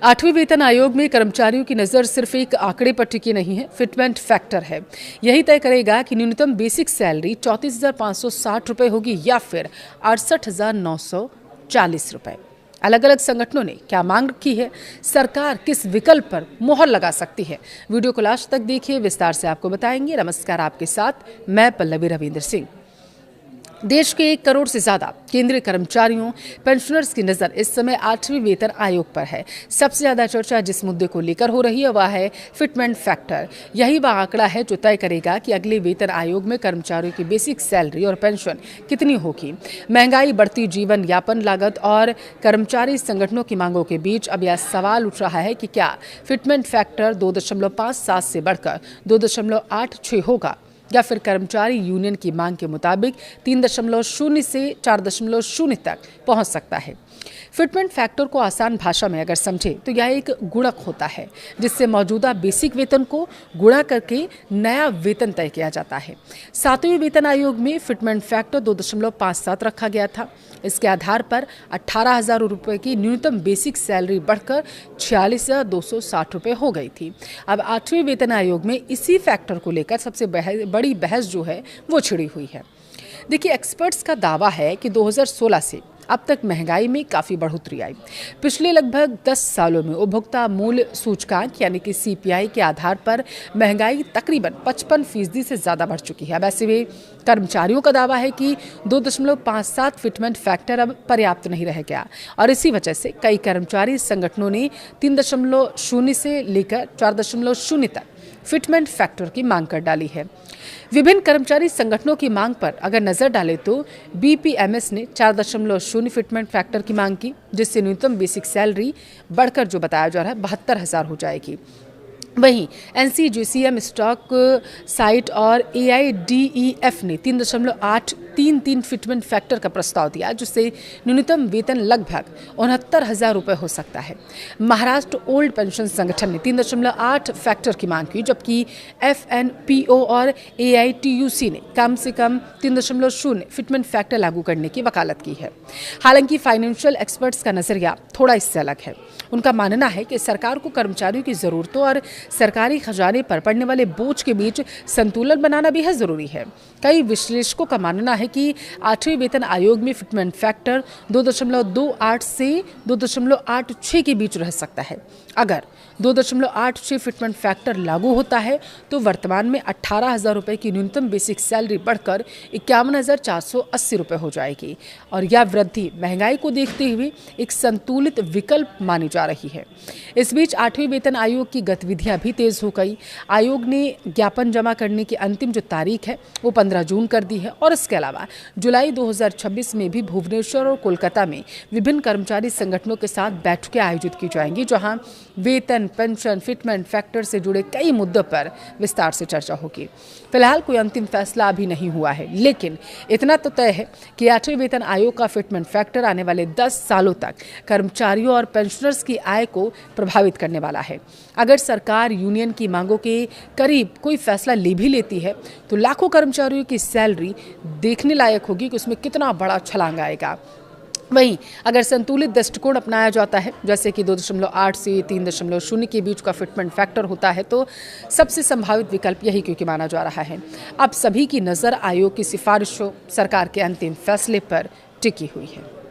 8वें वेतन आयोग में कर्मचारियों की नजर सिर्फ एक आंकड़े पर टिकी नहीं है, फिटमेंट फैक्टर है। यही तय करेगा कि न्यूनतम बेसिक सैलरी 34,560 रुपए होगी या फिर 68,940 रुपए। अलग अलग संगठनों ने क्या मांग रखी है, सरकार किस विकल्प पर मोहर लगा सकती है, वीडियो को लास्ट तक देखिए, विस्तार से आपको बताएंगे। नमस्कार, आपके साथ मैं पल्लवी रविंद्र सिंह। देश के 1 करोड़ से ज्यादा केंद्रीय कर्मचारियों पेंशनर्स की नजर इस समय 8वें वेतन आयोग पर है। सबसे ज्यादा चर्चा जिस मुद्दे को लेकर हो रही है वह है फिटमेंट फैक्टर। यही वह आंकड़ा है जो तय करेगा कि अगले वेतन आयोग में कर्मचारियों की बेसिक सैलरी और पेंशन कितनी होगी। महंगाई, बढ़ती जीवन यापन लागत और कर्मचारी संगठनों की मांगों के बीच अब यह सवाल उठ रहा है कि क्या फिटमेंट फैक्टर 2.57 से बढ़कर 2.86 होगा या फिर कर्मचारी यूनियन की मांग के मुताबिक 3.0 से 4.0 तक पहुंच सकता है। फिटमेंट फैक्टर को आसान भाषा में अगर समझे तो यह एक गुणक होता है जिससे मौजूदा बेसिक वेतन को गुणा करके नया वेतन तय किया जाता है। 7वें वेतन आयोग में फिटमेंट फैक्टर 2.57 रखा गया था। इसके आधार पर 18,000 रुपये की न्यूनतम बेसिक सैलरी बढ़कर 46,260 रुपये हो गई थी। अब 8वें वेतन आयोग में इसी फैक्टर को लेकर सबसे बड़ी बहस जो है वो छिड़ी हुई है। देखिए, एक्सपर्ट्स का दावा है कि 2016 से अब तक महंगाई में काफ़ी बढ़ोतरी आई। पिछले लगभग 10 सालों में उपभोक्ता मूल्य सूचकांक यानी कि CPI के आधार पर महंगाई तकरीबन 55% से ज़्यादा बढ़ चुकी है। वैसे भी कर्मचारियों का दावा है कि 2.57 फिटमेंट फैक्टर अब पर्याप्त नहीं रह गया और इसी वजह से कई कर्मचारी संगठनों ने 3.0 से लेकर 4.0 तक फिटमेंट फैक्टर की मांग कर डाली है। विभिन्न कर्मचारी संगठनों की मांग पर अगर नजर डालें तो BPMS ने 4.0 फिटमेंट फैक्टर की मांग की, जिससे न्यूनतम बेसिक सैलरी बढ़कर जो बताया जा रहा है 72,000 हो जाएगी। वहीं NCGCM स्टॉक साइट और AIDEF ने 3.833 फिटमेंट फैक्टर का प्रस्ताव दिया, जिससे न्यूनतम वेतन लगभग 69,000 रुपये हो सकता है। महाराष्ट्र ओल्ड पेंशन संगठन ने 3.8 फैक्टर की मांग की, जबकि FNPO और AITUC ने कम से कम 3.0 फिटमेंट फैक्टर लागू करने की वकालत की है। हालांकि फाइनेंशियल एक्सपर्ट्स का नजरिया थोड़ा इससे अलग है। उनका मानना है कि सरकार को कर्मचारियों की जरूरतों और सरकारी खजाने पर पड़ने वाले बोझ के बीच संतुलन बनाना भी है जरूरी है। कई विश्लेषकों का मानना है कि 8वें वेतन आयोग में फिटमेंट फैक्टर 2.28 से 2.86 के बीच रह सकता है। अगर 2.86 फिटमेंट फैक्टर लागू होता है तो वर्तमान में 18,000 रुपये की न्यूनतम बेसिक सैलरी बढ़कर 51,480 रुपये हो जाएगी और यह वृद्धि महंगाई को देखते हुए एक संतुलित विकल्प मानी जा रही है। इस बीच 8वें वेतन आयोग की गतिविधियां भी तेज हो गई। आयोग ने ज्ञापन जमा करने की अंतिम जो तारीख है वो 15 जून कर दी है और इसके अलावा जुलाई 2026 में भी भुवनेश्वर और कोलकाता में विभिन्न कर्मचारी संगठनों के साथ बैठकें आयोजित की जाएंगी, जहां वेतन, पेंशन, फिटमेंट फैक्टर से जुड़े कई मुद्दों पर विस्तार से चर्चा होगी। फिलहाल कोई अंतिम फैसला अभी नहीं हुआ है, लेकिन इतना तो तय है कि 8वें वेतन आयोग का फिटमेंट फैक्टर आने वाले 10 सालों तक कर्मचारियों और पेंशनर्स की आय को प्रभावित करने वाला है। अगर सरकार यूनियन की मांगों के करीब कोई फैसला ले भी लेती है तो लाखों कर्मचारियों की सैलरी देखने लायक होगी कि उसमें कितना बड़ा छलांग आएगा। वहीं अगर संतुलित दृष्टिकोण अपनाया जाता है, जैसे कि 2.8 से 3.0 के बीच का फिटमेंट फैक्टर होता है, तो सबसे संभावित विकल्प यही क्योंकि माना जा रहा है। अब सभी की नज़र आयोग की सिफारिशों, सरकार के अंतिम फैसले पर टिकी हुई है।